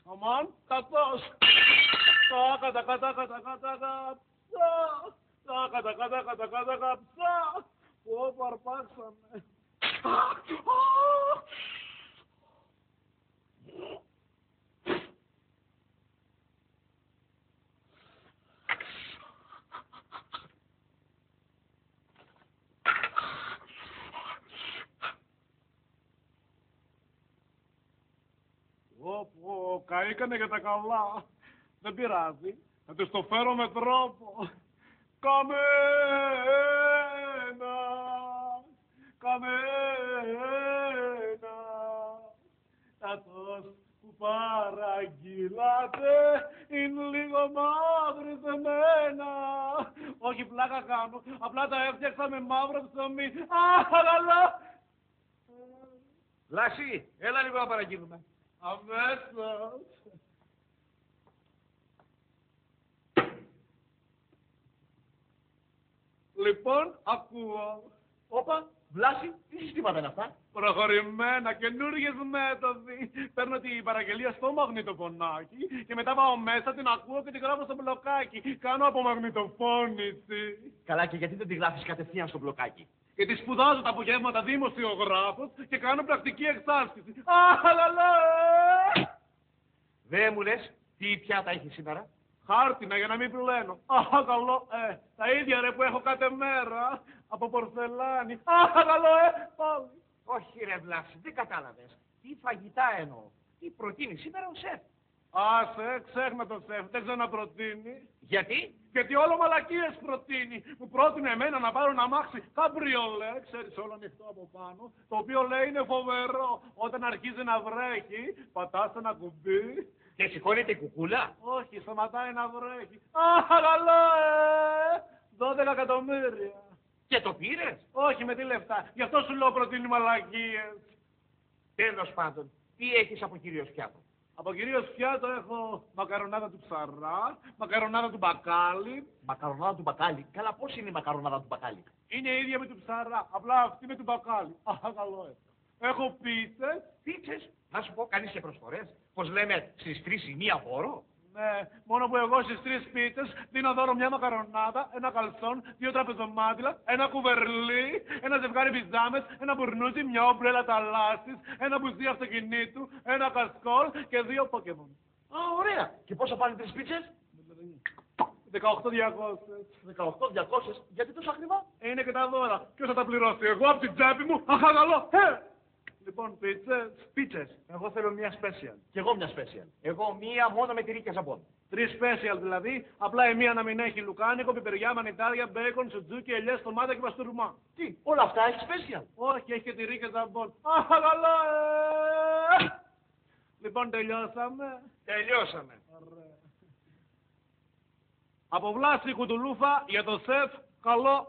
Αμάν, κατός. Ω, παρπάξαμε. Ω, καήκανε για τα καλά. Δεν πειράζει. Θα τους το φέρω με τρόπο. Καμένα, καθώς που παραγγείλατε είναι λίγο μαύρη σε μένα. Όχι, πλάκα κάνω. Απλά τα έφτιαξα με μαύρο ψωμί. Αλλά... Λάση, έλα λίγο να παραγγείλουμε. Αμέσως. Λοιπόν, ακούω. Όπα, Βλάση, τι συστήματα είναι αυτά? Προχωρημένα, καινούργιες μέθοδοι. Παίρνω την παραγγελία στο μαγνητοφωνάκι και μετά πάω μέσα, την ακούω και την γράφω στο μπλοκάκι. Κάνω απομαγνητοφώνηση. Καλά, και γιατί δεν τη γράφεις κατευθείαν στο μπλοκάκι? Γιατί σπουδάζω τα απογεύματα δημοσιογράφος και κάνω πρακτική εξάσκηση. Δεν μου λες τι πιάτα έχει σήμερα? Χάρτινα για να μην πλένω. Καλό, τα ίδια ρε που έχω κάθε μέρα. Από πορσελάνη. Καλό, πάλι. Όχι ρε Βλάση, δεν κατάλαβες. Τι φαγητά εννοώ. Τι προτείνει σήμερα ο σεφ? Άσε, ξέχνα το σεφ, δεν ξέρω να προτείνει. Γιατί? Γιατί όλο μαλακίες προτείνει. Μου πρότεινε εμένα να πάρω ένα αμάξι καμπριολέ, ξέρεις, όλο ανοιχτό από πάνω, το οποίο λέει είναι φοβερό. Όταν αρχίζει να βρέχει, πατάς ένα κουμπί. Και σηκώνεται η κουκούλα? Όχι, σταματάει να βρέχει. Καλό, 12 εκατομμύρια. Και το πήρες? Όχι, με τι λεφτά. Γι' αυτό σου λέω προτείνει μαλακίες. Τέλος πάντων, τι έχεις από κυρίως πιάτο? Από κυρίως πιάτο έχω μακαρονάδα του ψαρά, μακαρονάδα του μπακάλι. Μακαρονάδα του μπακάλι. Καλά, πώς είναι η μακαρονάδα του μπακάλι? Είναι η ίδια με του ψαρά, απλά αυτή με του μπακάλι. Καλό. Έχω πίτσες. Πίτσες? Να σου πω, κάνεις και προσφορές? Πως λέμε στις 3 η μία δώρο? Ναι, μόνο που εγώ στις 3 πίτσες δίνω δώρο μια μακαρονάδα, ένα καλσόν, 2 τραπεζομάτιλα, ένα κουβερλί, ένα ζευγάρι πιζάμες, ένα μπουρνούζι, μια ομπρέλα ταλάσσης, ένα μπουζί αυτοκινήτου, ένα κασκόλ και 2 πόκεμον. Α, ωραία. Και πόσο πάνε 3 πίτσες? 18.200. 18.200. Γιατί τόσο ακριβά? Είναι και τα δώρα. Ποιος θα τα πληρώσει? Εγώ από την τσέπη μου. Καλό. Λοιπόν, πίτσες. Πίτσες. Εγώ θέλω μια special. Κι εγώ μια special. Εγώ μία μόνο με τυρί και ζαμπόν. 3 special δηλαδή. Απλά η μία να μην έχει λουκάνικο, πιπεριά, μανιτάρια, μπέικον, σουτζούκι, ελιές, ντομάτα και παστούρμα. Τι, όλα αυτά έχει special? Όχι, έχει και τυρί και ζαμπόν. Καλό. Λοιπόν, τελειώσαμε. Τελειώσαμε. Ωραία. Από Βλάση Κουτουλούφα για το σεφ, καλό.